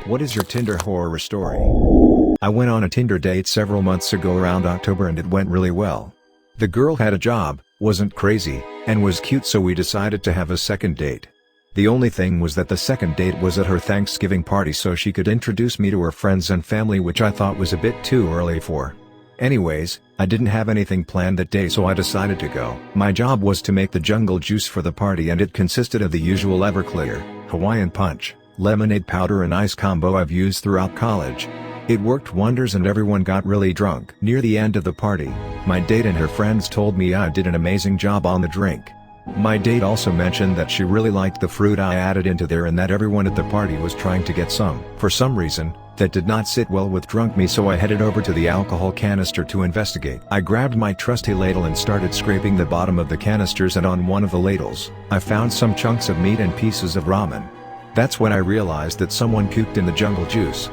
What is your Tinder horror story? I went on a Tinder date several months ago around October and it went really well. The girl had a job, wasn't crazy, and was cute, so we decided to have a second date. The only thing was that the second date was at her Thanksgiving party so she could introduce me to her friends and family, which I thought was a bit too early for. Anyways, I didn't have anything planned that day, so I decided to go. My job was to make the jungle juice for the party, and it consisted of the usual Everclear, Hawaiian Punch, lemonade powder and ice combo I've used throughout college. It worked wonders and everyone got really drunk. Near the end of the party, my date and her friends told me I did an amazing job on the drink. My date also mentioned that she really liked the fruit I added into there and that everyone at the party was trying to get some. For some reason, that did not sit well with drunk me, so I headed over to the alcohol canister to investigate. I grabbed my trusty ladle and started scraping the bottom of the canisters, and on one of the ladles, I found some chunks of meat and pieces of ramen. That's when I realized that someone puked in the jungle juice.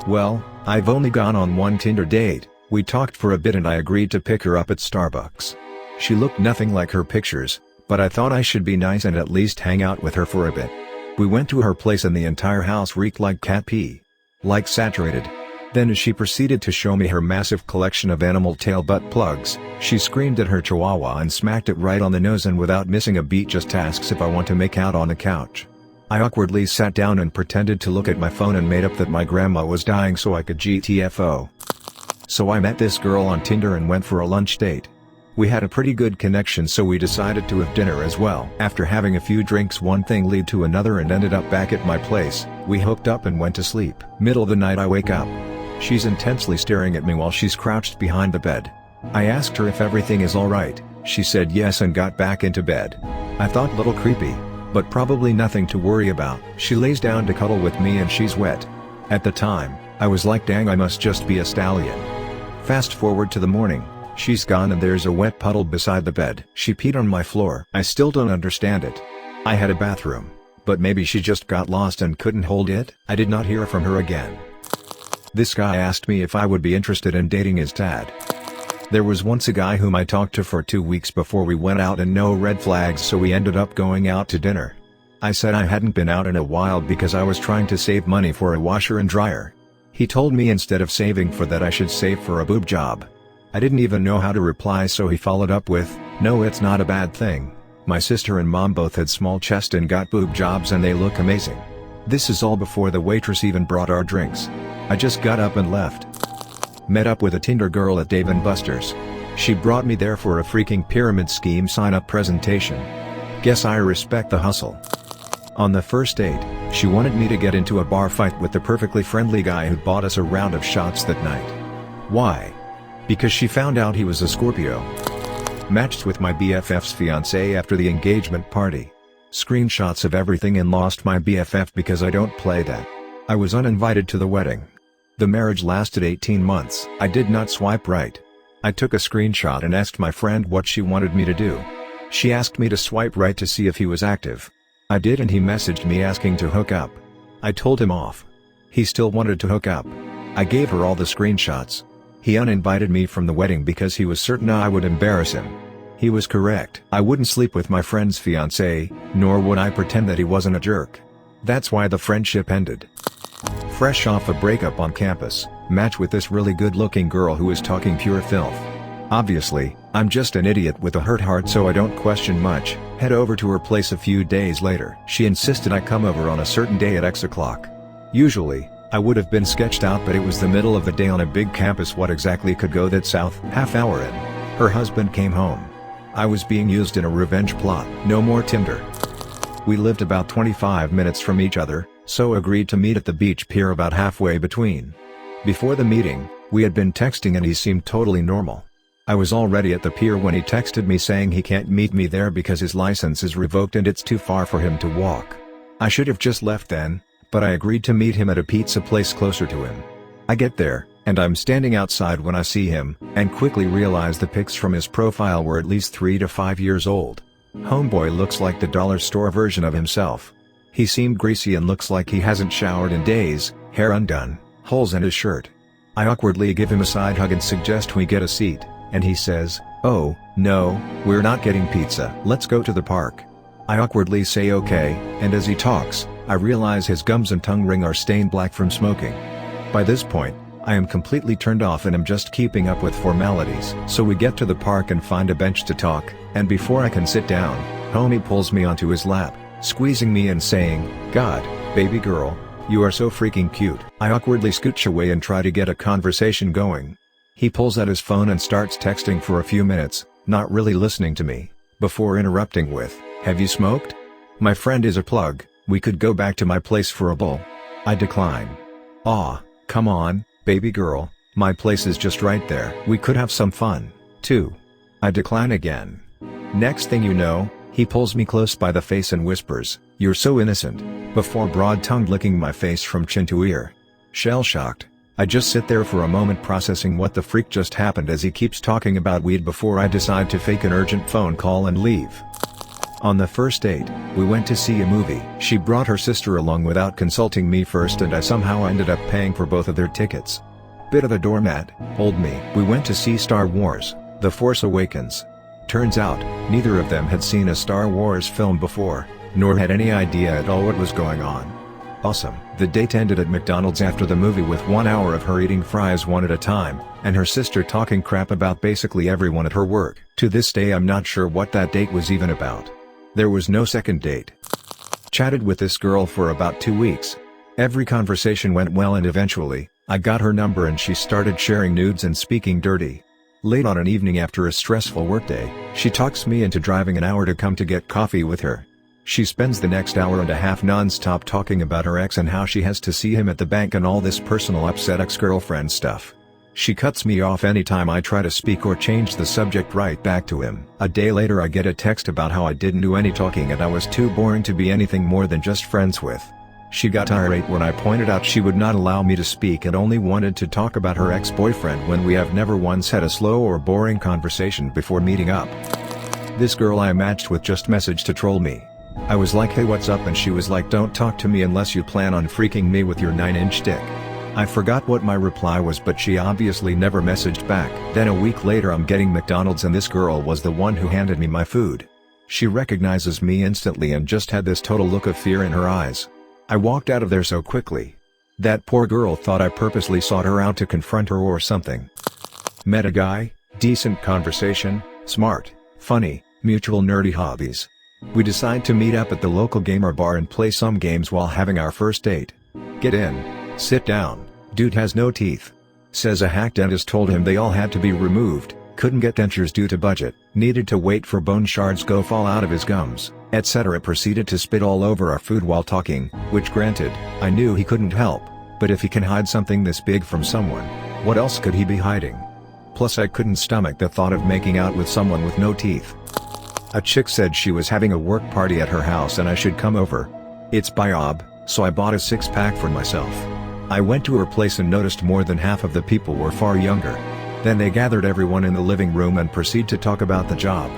Well, I've only gone on one Tinder date. We talked for a bit and I agreed to pick her up at Starbucks. She looked nothing like her pictures, but I thought I should be nice and at least hang out with her for a bit. We went to her place and the entire house reeked like cat pee. Like saturated. Then as she proceeded to show me her massive collection of animal tail butt plugs, she screamed at her chihuahua and smacked it right on the nose, and without missing a beat just asks if I want to make out on the couch. I awkwardly sat down and pretended to look at my phone and made up that my grandma was dying so I could GTFO. So I met this girl on Tinder and went for a lunch date. We had a pretty good connection, so we decided to have dinner as well. After having a few drinks, one thing led to another and ended up back at my place. We hooked up and went to sleep. Middle of the night I wake up. She's intensely staring at me while she's crouched behind the bed. I asked her if everything is alright. She said yes and got back into bed. I thought little creepy, but probably nothing to worry about. She lays down to cuddle with me and she's wet. At the time, I was like, dang, I must just be a stallion. Fast forward to the morning. She's gone and there's a wet puddle beside the bed. She peed on my floor. I still don't understand it. I had a bathroom, but maybe she just got lost and couldn't hold it. I did not hear from her again. This guy asked me if I would be interested in dating his dad. There was once a guy whom I talked to for 2 weeks before we went out, and no red flags, so we ended up going out to dinner. I said I hadn't been out in a while because I was trying to save money for a washer and dryer. He told me instead of saving for that I should save for a boob job. I didn't even know how to reply, so he followed up with, "No, it's not a bad thing. My sister and mom both had small chest and got boob jobs and they look amazing." This is all before the waitress even brought our drinks. I just got up and left. Met up with a Tinder girl at Dave & Buster's. She brought me there for a freaking pyramid scheme sign-up presentation. Guess I respect the hustle. On the first date, she wanted me to get into a bar fight with the perfectly friendly guy who bought us a round of shots that night. Why? Because she found out he was a Scorpio. Matched with my BFF's fiancé after the engagement party. Screenshots of everything, and lost my BFF because I don't play that. I was uninvited to the wedding. The marriage lasted 18 months. I did not swipe right. I took a screenshot and asked my friend what she wanted me to do. She asked me to swipe right to see if he was active. I did, and he messaged me asking to hook up. I told him off. He still wanted to hook up. I gave her all the screenshots. He uninvited me from the wedding because he was certain I would embarrass him. He was correct. I wouldn't sleep with my friend's fiancé, nor would I pretend that he wasn't a jerk. That's why the friendship ended. Fresh off a breakup on campus, match with this really good-looking girl who is talking pure filth. Obviously, I'm just an idiot with a hurt heart, so I don't question much. Head over to her place a few days later. She insisted I come over on a certain day at X o'clock. Usually, I would have been sketched out, but it was the middle of the day on a big campus. What exactly could go that south? Half hour in, her husband came home. I was being used in a revenge plot. No more Tinder. We lived about 25 minutes from each other, so agreed to meet at the beach pier about halfway between. Before the meeting, we had been texting and he seemed totally normal. I was already at the pier when he texted me saying he can't meet me there because his license is revoked and it's too far for him to walk. I should have just left then, but I agreed to meet him at a pizza place closer to him. I get there, and I'm standing outside when I see him, and quickly realize the pics from his profile were at least 3 to 5 years old. Homeboy looks like the dollar store version of himself. He seemed greasy and looks like he hasn't showered in days, hair undone, holes in his shirt. I awkwardly give him a side hug and suggest we get a seat, and he says, "Oh, no, we're not getting pizza. Let's go to the park." I awkwardly say okay, and as he talks, I realize his gums and tongue ring are stained black from smoking. By this point, I am completely turned off and am just keeping up with formalities. So we get to the park and find a bench to talk, and before I can sit down, homie pulls me onto his lap, squeezing me and saying, "God, baby girl, you are so freaking cute." I awkwardly scooch away and try to get a conversation going. He pulls out his phone and starts texting for a few minutes, not really listening to me, before interrupting with, "Have you smoked? My friend is a plug, we could go back to my place for a bowl." I decline. "Aw, come on, baby girl, my place is just right there. We could have some fun, too." I decline again. Next thing you know, he pulls me close by the face and whispers, "You're so innocent," before broad-tongued licking my face from chin to ear. Shell-shocked, I just sit there for a moment processing what the freak just happened as he keeps talking about weed before I decide to fake an urgent phone call and leave. On the first date, we went to see a movie. She brought her sister along without consulting me first and I somehow ended up paying for both of their tickets. Bit of a doormat, hold me. We went to see Star Wars, The Force Awakens. Turns out, neither of them had seen a Star Wars film before, nor had any idea at all what was going on. Awesome. The date ended at McDonald's after the movie with 1 hour of her eating fries one at a time, and her sister talking crap about basically everyone at her work. To this day I'm not sure what that date was even about. There was no second date. Chatted with this girl for about 2 weeks. Every conversation went well and eventually, I got her number and she started sharing nudes and speaking dirty. Late on an evening after a stressful workday, she talks me into driving an hour to come to get coffee with her. She spends the next hour and a half non-stop talking about her ex and how she has to see him at the bank and all this personal upset ex-girlfriend stuff. She cuts me off anytime I try to speak or change the subject right back to him. A day later I get a text about how I didn't do any talking and I was too boring to be anything more than just friends with. She got irate when I pointed out she would not allow me to speak and only wanted to talk about her ex-boyfriend when we have never once had a slow or boring conversation before meeting up. This girl I matched with just messaged to troll me. I was like, "Hey, what's up?" and she was like, "Don't talk to me unless you plan on freaking me with your 9-inch dick." I forgot what my reply was, but she obviously never messaged back. Then a week later I'm getting McDonald's and this girl was the one who handed me my food. She recognizes me instantly and just had this total look of fear in her eyes. I walked out of there so quickly. That poor girl thought I purposely sought her out to confront her or something. Met a guy, decent conversation, smart, funny, mutual nerdy hobbies. We decide to meet up at the local gamer bar and play some games while having our first date. Get in. Sit down. Dude has no teeth. Says a hack dentist told him they all had to be removed, couldn't get dentures due to budget, needed to wait for bone shards go fall out of his gums, etc. Proceeded to spit all over our food while talking, which granted, I knew he couldn't help, but if he can hide something this big from someone, what else could he be hiding? Plus I couldn't stomach the thought of making out with someone with no teeth. A chick said she was having a work party at her house and I should come over. It's Biob, so I bought a 6-pack for myself. I went to her place and noticed more than half of the people were far younger. Then they gathered everyone in the living room and proceeded to talk about the job.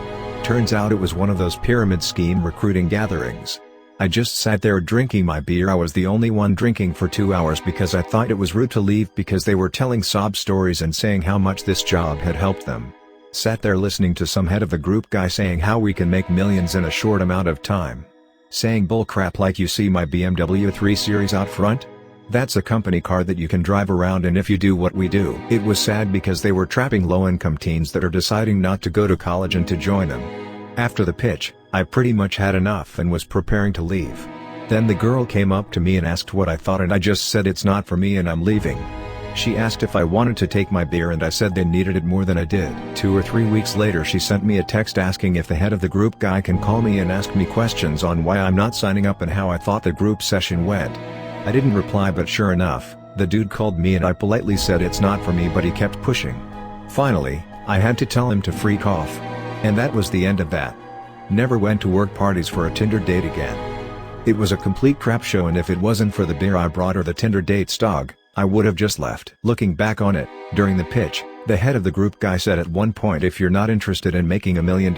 Turns out it was one of those pyramid scheme recruiting gatherings. I just sat there drinking my beer. I was the only one drinking for 2 hours because I thought it was rude to leave because they were telling sob stories and saying how much this job had helped them. Sat there listening to some head of the group guy saying how we can make millions in a short amount of time. Saying bullcrap like, "You see my BMW 3 Series out front? That's a company car that you can drive around in if you do what we do." It was sad because they were trapping low-income teens that are deciding not to go to college and to join them. After the pitch, I pretty much had enough and was preparing to leave. Then the girl came up to me and asked what I thought and I just said it's not for me and I'm leaving. She asked if I wanted to take my beer and I said they needed it more than I did. 2 or 3 weeks later she sent me a text asking if the head of the group guy can call me and ask me questions on why I'm not signing up and how I thought the group session went. I didn't reply, but sure enough, the dude called me and I politely said it's not for me, but he kept pushing. Finally, I had to tell him to freak off. And that was the end of that. Never went to work parties for a Tinder date again. It was a complete crap show, and if it wasn't for the beer I brought or the Tinder date's dog, I would have just left. Looking back on it, during the pitch, the head of the group guy said at one point, "If you're not interested in making $1 million,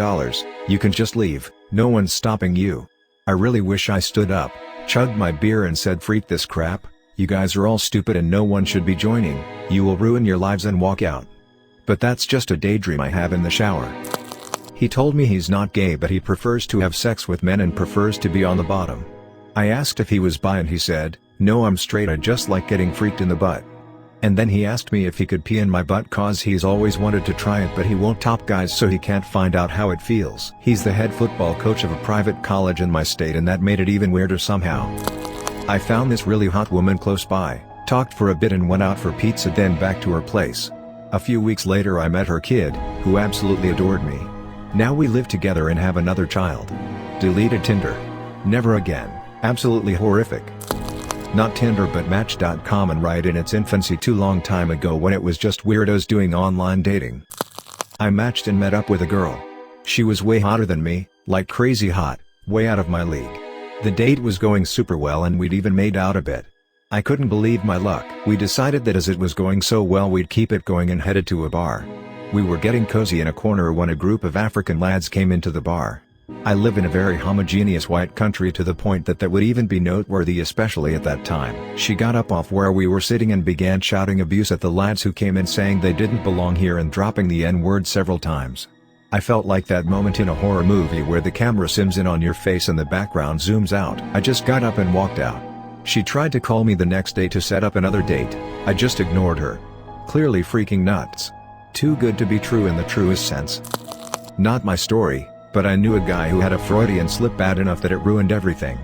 you can just leave, no one's stopping you." I really wish I stood up, chugged my beer and said, "Freak this crap, you guys are all stupid and no one should be joining, you will ruin your lives," and walk out. But that's just a daydream I have in the shower. He told me he's not gay but he prefers to have sex with men and prefers to be on the bottom. I asked if he was bi and he said, "No, I'm straight, I just like getting freaked in the butt." And then he asked me if he could pee in my butt cause he's always wanted to try it but he won't top guys so he can't find out how it feels. He's the head football coach of a private college in my state and that made it even weirder somehow. I found this really hot woman close by, talked for a bit and went out for pizza then back to her place. A few weeks later I met her kid, who absolutely adored me. Now we live together and have another child. Deleted Tinder. Never again. Absolutely horrific. Not Tinder but Match.com, and right in its infancy too long time ago when it was just weirdos doing online dating. I matched and met up with a girl. She was way hotter than me, like crazy hot, way out of my league. The date was going super well and we'd even made out a bit. I couldn't believe my luck. We decided that as it was going so well we'd keep it going and headed to a bar. We were getting cozy in a corner when a group of African lads came into the bar. I live in a very homogeneous white country to the point that would even be noteworthy, especially at that time. She got up off where we were sitting and began shouting abuse at the lads who came in, saying they didn't belong here and dropping the N-word several times. I felt like that moment in a horror movie where the camera zooms in on your face and the background zooms out. I just got up and walked out. She tried to call me the next day to set up another date. I just ignored her. Clearly freaking nuts. Too good to be true in the truest sense. Not my story. But I knew a guy who had a Freudian slip bad enough that it ruined everything.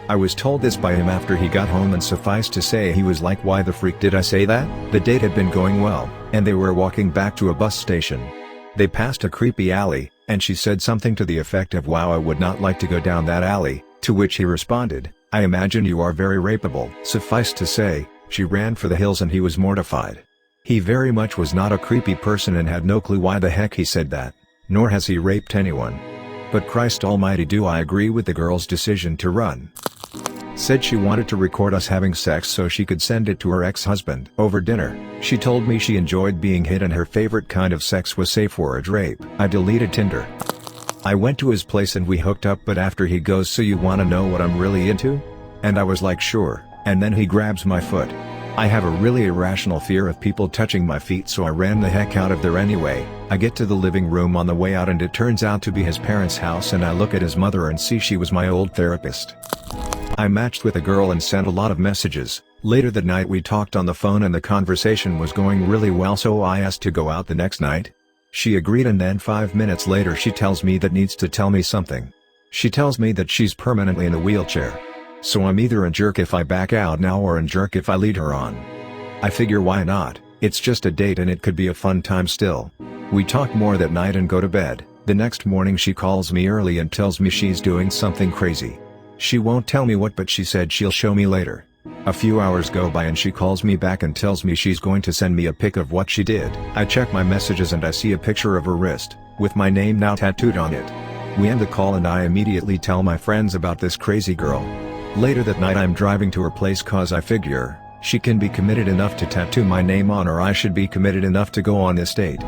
I was told this by him after he got home, and suffice to say he was like, "Why the freak did I say that?" The date had been going well, and they were walking back to a bus station. They passed a creepy alley, and she said something to the effect of, "Wow, I would not like to go down that alley," to which he responded, "I imagine you are very rapeable." Suffice to say, she ran for the hills and he was mortified. He very much was not a creepy person and had no clue why the heck he said that, nor has he raped anyone. But Christ almighty, do I agree with the girl's decision to run. Said she wanted to record us having sex so she could send it to her ex-husband. Over dinner, she told me she enjoyed being hit and her favorite kind of sex was safe word rape. I deleted Tinder. I went to his place and we hooked up, but after he goes, "So you wanna know what I'm really into?" And I was like, "Sure," and then he grabs my foot. I have a really irrational fear of people touching my feet, so I ran the heck out of there anyway. I get to the living room on the way out and it turns out to be his parents' house, and I look at his mother and see she was my old therapist. I matched with a girl and sent a lot of messages. Later that night we talked on the phone and the conversation was going really well, so I asked to go out the next night. She agreed, and then 5 minutes later she tells me that needs to tell me something. She tells me that she's permanently in a wheelchair. So I'm either a jerk if I back out now or a jerk if I lead her on. I figure why not, it's just a date and it could be a fun time still. We talk more that night and go to bed. The next morning she calls me early and tells me she's doing something crazy. She won't tell me what, but she said she'll show me later. A few hours go by and she calls me back and tells me she's going to send me a pic of what she did. I check my messages and I see a picture of her wrist, with my name now tattooed on it. We end the call and I immediately tell my friends about this crazy girl. Later that night I'm driving to her place cause I figure, she can be committed enough to tattoo my name on her, I should be committed enough to go on this date.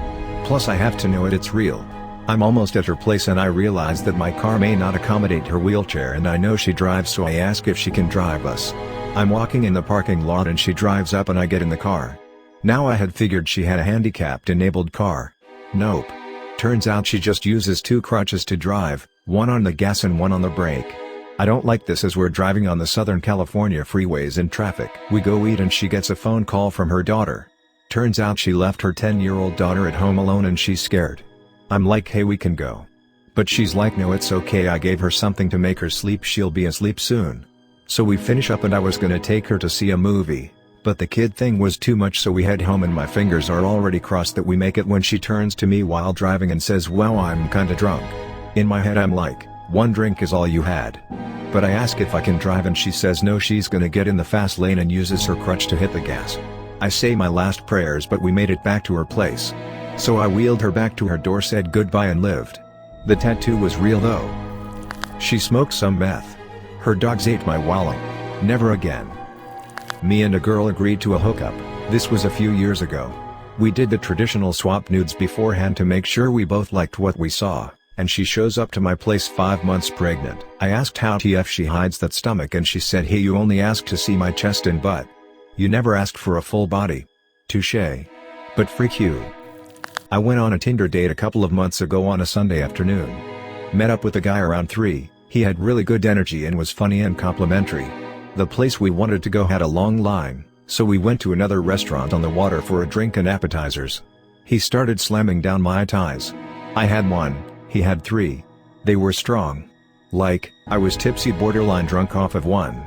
Plus I have to know it's real. I'm almost at her place and I realize that my car may not accommodate her wheelchair, and I know she drives, so I ask if she can drive us. I'm walking in the parking lot and she drives up and I get in the car. Now I had figured she had a handicapped enabled car. Nope. Turns out she just uses 2 crutches to drive, one on the gas and one on the brake. I don't like this as we're driving on the Southern California freeways in traffic. We go eat and she gets a phone call from her daughter. Turns out she left her 10-year-old daughter at home alone and she's scared. I'm like, "Hey, we can go." But she's like, "No, it's okay, I gave her something to make her sleep, she'll be asleep soon." So we finish up and I was gonna take her to see a movie, but the kid thing was too much, so we head home and my fingers are already crossed that we make it when she turns to me while driving and says, "Wow, I'm kinda drunk." In my head I'm like, 1 drink is all you had. But I ask if I can drive and she says no, she's gonna get in the fast lane and uses her crutch to hit the gas. I say my last prayers, but we made it back to her place. So I wheeled her back to her door, said goodbye and lived. The tattoo was real though. She smoked some meth. Her dogs ate my wallet. Never again. Me and a girl agreed to a hookup. This was a few years ago. We did the traditional swap nudes beforehand to make sure we both liked what we saw, and she shows up to my place 5 months pregnant. I asked how TF she hides that stomach and she said, "Hey, you only asked to see my chest and butt. You never asked for a full body." Touché. But freak you. I went on a Tinder date a couple of months ago on a Sunday afternoon. Met up with a guy around 3, He had really good energy and was funny and complimentary. The place we wanted to go had a long line, so we went to another restaurant on the water for a drink and appetizers. He started slamming down Mai Tais. I had one, he had 3. They were strong. Like, I was tipsy, borderline drunk off of one.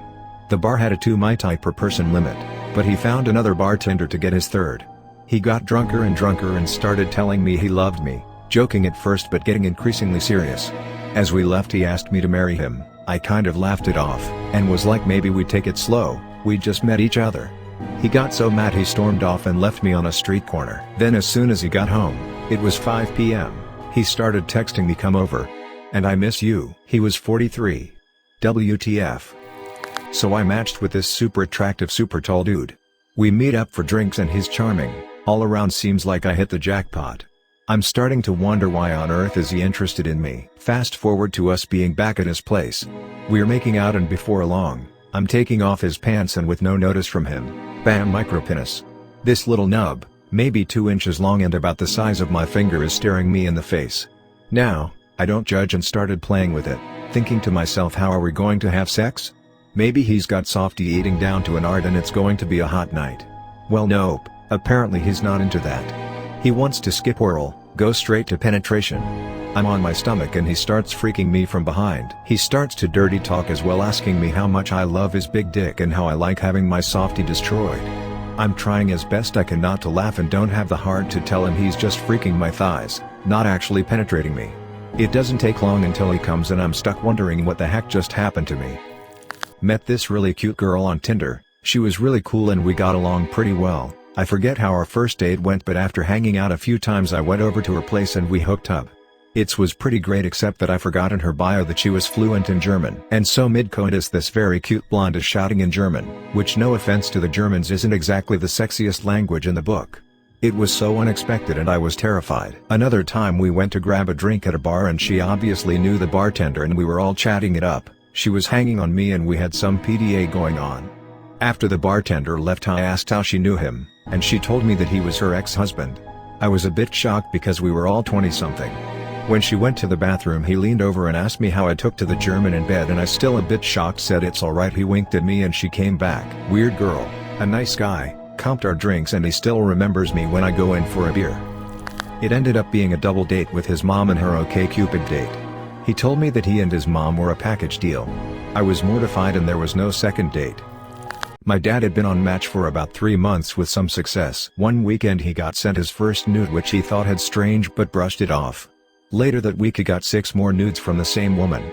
The bar had a 2 Mai Tai per person limit, but he found another bartender to get his 3rd. He got drunker and started telling me he loved me, joking at first but getting increasingly serious. As we left he asked me to marry him. I kind of laughed it off, and was like, maybe we'd take it slow, we just met each other. He got so mad he stormed off and left me on a street corner. Then as soon as he got home, it was 5 p.m., he started texting me, come over. And I miss you. He was 43. WTF. So I matched with this super attractive, super tall dude. We meet up for drinks and he's charming, all around seems like I hit the jackpot. I'm starting to wonder why on earth is he interested in me. Fast forward to us being back at his place. We're making out and before long, I'm taking off his pants and with no notice from him, bam, micropenis. This little nub, maybe 2 inches long and about the size of my finger, is staring me in the face. Now, I don't judge and started playing with it, thinking to myself, how are we going to have sex? Maybe he's got softy eating down to an art and it's going to be a hot night. Well, nope, apparently he's not into that. He wants to skip oral, go straight to penetration. I'm on my stomach and he starts freaking me from behind. He starts to dirty talk as well, asking me how much I love his big dick and how I like having my softy destroyed. I'm trying as best I can not to laugh and don't have the heart to tell him he's just freaking my thighs, not actually penetrating me. It doesn't take long until he comes and I'm stuck wondering what the heck just happened to me. Met this really cute girl on Tinder. She was really cool and we got along pretty well. I forget how our first date went, but after hanging out a few times I went over to her place and we hooked up. It was pretty great, except that I forgot in her bio that she was fluent in German. And so mid-coitus this very cute blonde is shouting in German, which, no offense to the Germans, isn't exactly the sexiest language in the book. It was so unexpected and I was terrified. Another time we went to grab a drink at a bar and she obviously knew the bartender and we were all chatting it up. She was hanging on me and we had some PDA going on. After the bartender left I asked how she knew him, and she told me that he was her ex-husband. I was a bit shocked because we were all 20-something. When she went to the bathroom he leaned over and asked me how I took to the German in bed, and I, still a bit shocked, said it's alright. He winked at me and she came back. Weird girl, a nice guy, comped our drinks and he still remembers me when I go in for a beer. It ended up being a double date with his mom and her OkCupid date. He told me that he and his mom were a package deal. I was mortified and there was no second date. My dad had been on Match for about 3 months with some success. One weekend he got sent his first nude, which he thought had strange but brushed it off. Later that week he got 6 more nudes from the same woman.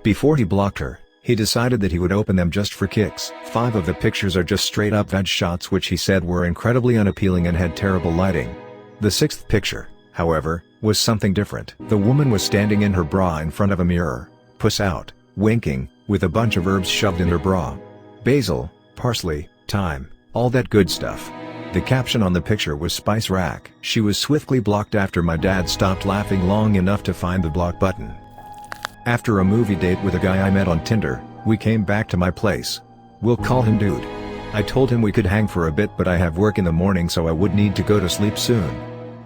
Before he blocked her, he decided that he would open them just for kicks. 5 of the pictures are just straight up veg shots, which he said were incredibly unappealing and had terrible lighting. The 6th picture, however, was something different. The woman was standing in her bra in front of a mirror, puss out, winking, with a bunch of herbs shoved in her bra. Basil, parsley, thyme, all that good stuff. The caption on the picture was "Spice Rack." She was swiftly blocked after my dad stopped laughing long enough to find the block button. After a movie date with a guy I met on Tinder, we came back to my place. We'll call him Dude. I told him we could hang for a bit, but I have work in the morning so I would need to go to sleep soon.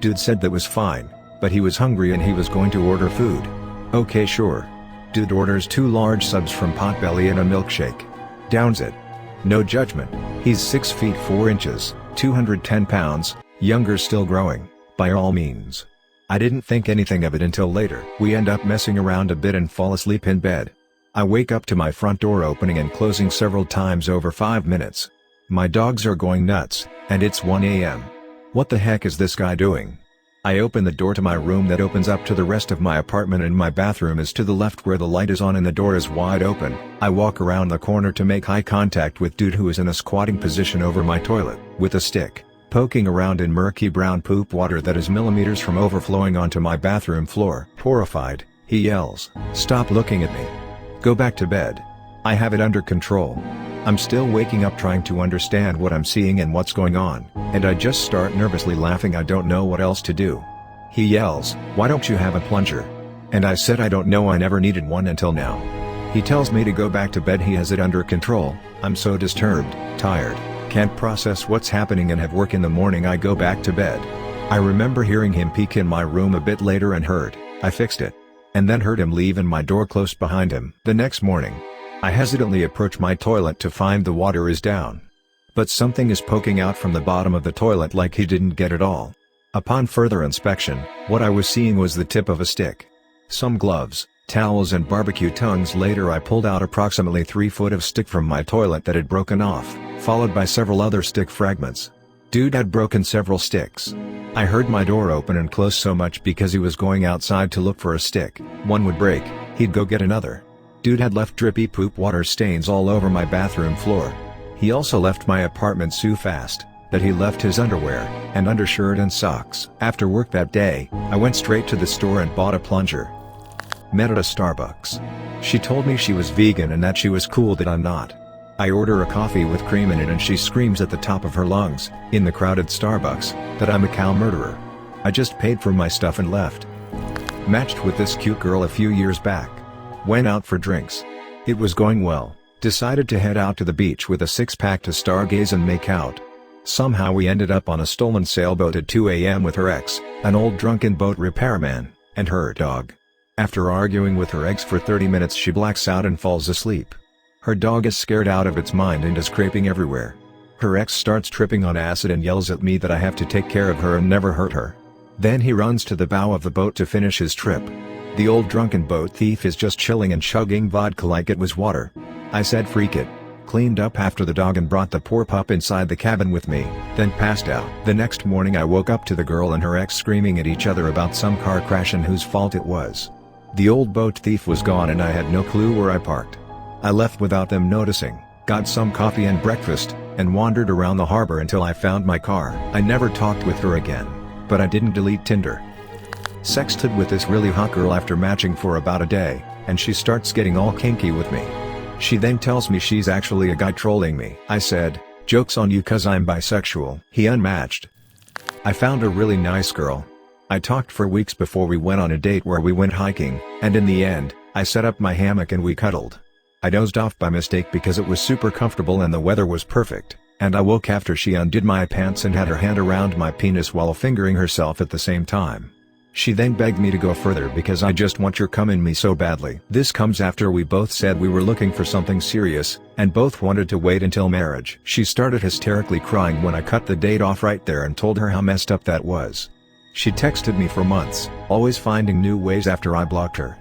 Dude said that was fine, but he was hungry and he was going to order food. Okay, sure. Dude orders 2 large subs from Potbelly and a milkshake. Downs it. No judgment. He's 6 feet 4 inches, 210 pounds, younger, still growing, by all means. I didn't think anything of it until later. We end up messing around a bit and fall asleep in bed. I wake up to my front door opening and closing several times over 5 minutes. My dogs are going nuts, and it's 1 a.m. What the heck is this guy doing? I open the door to my room that opens up to the rest of my apartment, and my bathroom is to the left where the light is on and the door is wide open. I walk around the corner to make eye contact with Dude, who is in a squatting position over my toilet, with a stick, poking around in murky brown poop water that is millimeters from overflowing onto my bathroom floor. Horrified, he yells, "Stop looking at me. Go back to bed. I have it under control." I'm still waking up trying to understand what I'm seeing and what's going on, and I just start nervously laughing. I don't know what else to do. He yells, "Why don't you have a plunger?" And I said I don't know, I never needed one until now. He tells me to go back to bed, he has it under control. I'm so disturbed, tired, can't process what's happening and have work in the morning. I go back to bed. I remember hearing him peek in my room a bit later and heard, "I fixed it." and then heard him leave and my door closed behind him. The next morning, I hesitantly approach my toilet to find the water is down. But something is poking out from the bottom of the toilet like he didn't get it all. Upon further inspection, what I was seeing was the tip of a stick. Some gloves, towels and barbecue tongues later I pulled out approximately 3 foot of stick from my toilet that had broken off, followed by several other stick fragments. Dude had broken several sticks. I heard my door open and close so much because he was going outside to look for a stick. One would break, he'd go get another. Dude had left drippy poop water stains all over my bathroom floor. He also left my apartment so fast that he left his underwear and undershirt and socks. After work that day, I went straight to the store and bought a plunger. Met at a Starbucks. She told me she was vegan and that she was cool that I'm not. I order a coffee with cream in it and she screams at the top of her lungs, in the crowded Starbucks, that I'm a cow murderer. I just paid for my stuff and left. Matched with this cute girl a few years back. Went out for drinks. It was going well. Decided to head out to the beach with a 6-pack to stargaze and make out. Somehow we ended up on a stolen sailboat at 2 a.m. with her ex, an old drunken boat repairman, and her dog. After arguing with her ex for 30 minutes she blacks out and falls asleep. Her dog is scared out of its mind and is scraping everywhere. Her ex starts tripping on acid and yells at me that I have to take care of her and never hurt her. Then he runs to the bow of the boat to finish his trip. The old drunken boat thief is just chilling and chugging vodka like it was water. I said freak it. Cleaned up after the dog and brought the poor pup inside the cabin with me, then passed out. The next morning I woke up to the girl and her ex screaming at each other about some car crash and whose fault it was. The old boat thief was gone and I had no clue where I parked. I left without them noticing, got some coffee and breakfast, and wandered around the harbor until I found my car. I never talked with her again, but I didn't delete Tinder. Sexted with this really hot girl after matching for about a day, and she starts getting all kinky with me. She then tells me she's actually a guy trolling me. I said, "Joke's on you cause I'm bisexual." He unmatched. I found a really nice girl. I talked for weeks before we went on a date where we went hiking, and in the end, I set up my hammock and we cuddled. I dozed off by mistake because it was super comfortable and the weather was perfect, and I woke after she undid my pants and had her hand around my penis while fingering herself at the same time. She then begged me to go further because I just want your cum in me so badly. This comes after we both said we were looking for something serious, and both wanted to wait until marriage. She started hysterically crying when I cut the date off right there and told her how messed up that was. She texted me for months, always finding new ways after I blocked her.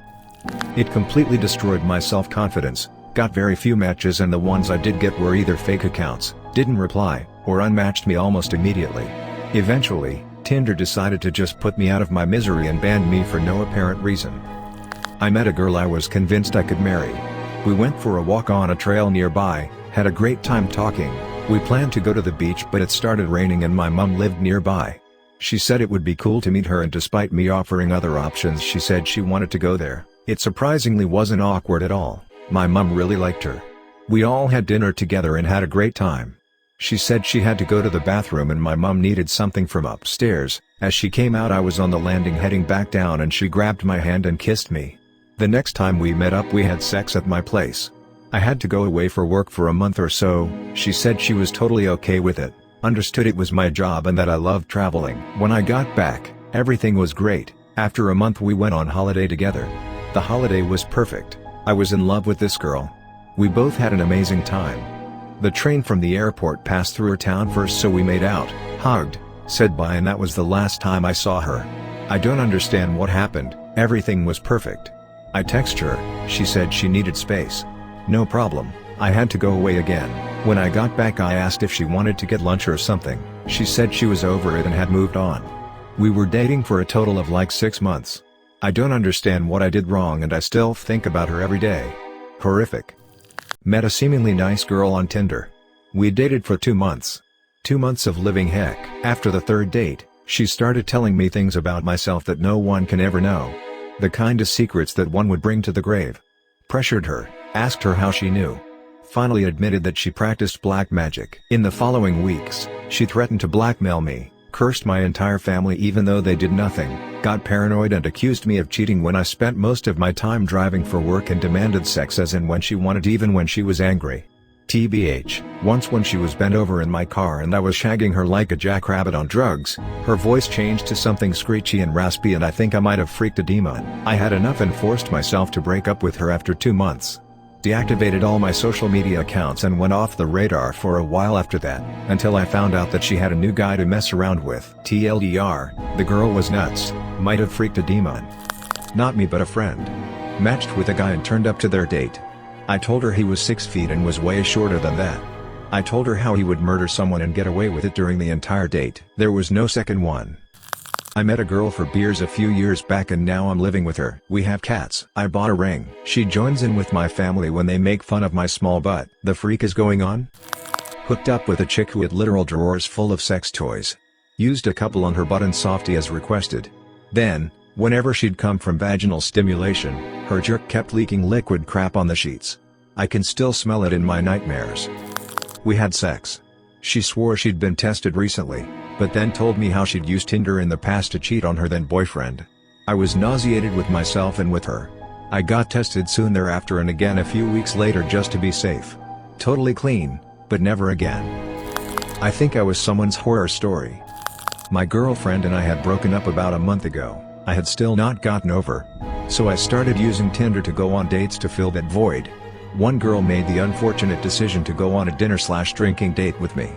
It completely destroyed my self-confidence, got very few matches and the ones I did get were either fake accounts, didn't reply, or unmatched me almost immediately. Eventually, Tinder decided to just put me out of my misery and banned me for no apparent reason. I met a girl I was convinced I could marry. We went for a walk on a trail nearby, had a great time talking. We planned to go to the beach but it started raining and my mom lived nearby. She said it would be cool to meet her and despite me offering other options she said she wanted to go there. It surprisingly wasn't awkward at all. My mom really liked her. We all had dinner together and had a great time. She said she had to go to the bathroom and my mom needed something from upstairs. As she came out I was on the landing heading back down and she grabbed my hand and kissed me. The next time we met up we had sex at my place. I had to go away for work for a month or so. She said she was totally okay with it, understood it was my job and that I loved traveling. When I got back, everything was great. After a month we went on holiday together. The holiday was perfect. I was in love with this girl. We both had an amazing time. The train from the airport passed through her town first so we made out, hugged, said bye and that was the last time I saw her. I don't understand what happened, everything was perfect. I texted her, she said she needed space. No problem, I had to go away again. When I got back I asked if she wanted to get lunch or something, she said she was over it and had moved on. We were dating for a total of like 6 months. I don't understand what I did wrong and I still think about her every day. Horrific. Met a seemingly nice girl on Tinder. We dated for 2 months. 2 months of living heck. After the third date, she started telling me things about myself that no one can ever know. The kind of secrets that one would bring to the grave. Pressured her, asked her how she knew. Finally admitted that she practiced black magic. In the following weeks, she threatened to blackmail me, cursed my entire family even though they did nothing, got paranoid and accused me of cheating when I spent most of my time driving for work and demanded sex as in when she wanted even when she was angry. TBH, once when she was bent over in my car and I was shagging her like a jackrabbit on drugs, her voice changed to something screechy and raspy and I think I might have freaked a demon. I had enough and forced myself to break up with her after 2 months. Deactivated all my social media accounts and went off the radar for a while after that, until I found out that she had a new guy to mess around with. TLDR, the girl was nuts, might have freaked a demon. Not me but a friend. Matched with a guy and turned up to their date. I told her he was 6 feet and was way shorter than that. I told her how he would murder someone and get away with it during the entire date. There was no second one. I met a girl for beers a few years back and now I'm living with her. We have cats. I bought a ring. She joins in with my family when they make fun of my small butt. The freak is going on? Hooked up with a chick who had literal drawers full of sex toys. Used a couple on her butt and softy as requested. Then, whenever she'd come from vaginal stimulation, her jerk kept leaking liquid crap on the sheets. I can still smell it in my nightmares. We had sex. She swore she'd been tested recently, but then told me how she'd used Tinder in the past to cheat on her then boyfriend. I was nauseated with myself and with her. I got tested soon thereafter and again a few weeks later just to be safe. Totally clean, but never again. I think I was someone's horror story. My girlfriend and I had broken up about a month ago. I had still not gotten over. So I started using Tinder to go on dates to fill that void. One girl made the unfortunate decision to go on a dinner/drinking date with me.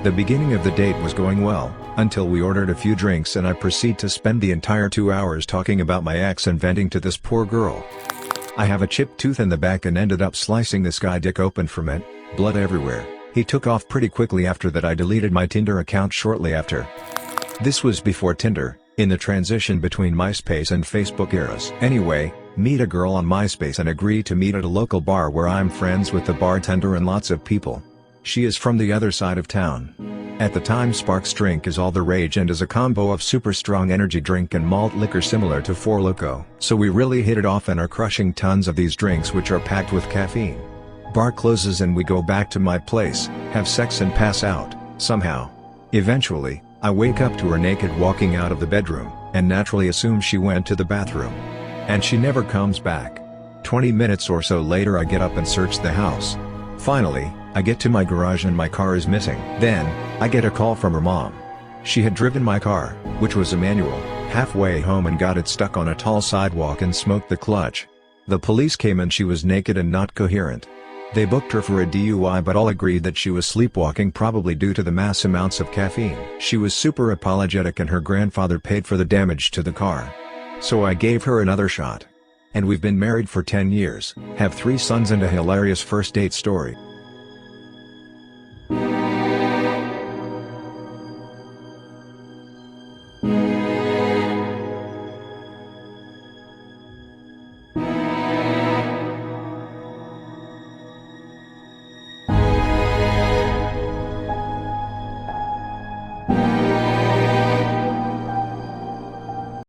The beginning of the date was going well, until we ordered a few drinks and I proceed to spend the entire 2 hours talking about my ex and venting to this poor girl. I have a chipped tooth in the back and ended up slicing this guy dick open from it, blood everywhere. He took off pretty quickly after that. I deleted my Tinder account shortly after. This was before Tinder, in the transition between MySpace and Facebook eras. Anyway, meet a girl on MySpace and agree to meet at a local bar where I'm friends with the bartender and lots of people. She is from the other side of town. At the time Sparks drink is all the rage and is a combo of super strong energy drink and malt liquor similar to Four Loko. So we really hit it off and are crushing tons of these drinks which are packed with caffeine. Bar closes and we go back to my place, have sex and pass out, somehow. Eventually, I wake up to her naked walking out of the bedroom, and naturally assume she went to the bathroom. And she never comes back. 20 minutes or so later I get up and search the house. Finally, I get to my garage and my car is missing. Then, I get a call from her mom. She had driven my car, which was a manual, halfway home and got it stuck on a tall sidewalk and smoked the clutch. The police came and she was naked and not coherent. They booked her for a DUI but all agreed that she was sleepwalking probably due to the mass amounts of caffeine. She was super apologetic and her grandfather paid for the damage to the car. So I gave her another shot. And we've been married for 10 years, have 3 sons and a hilarious first date story.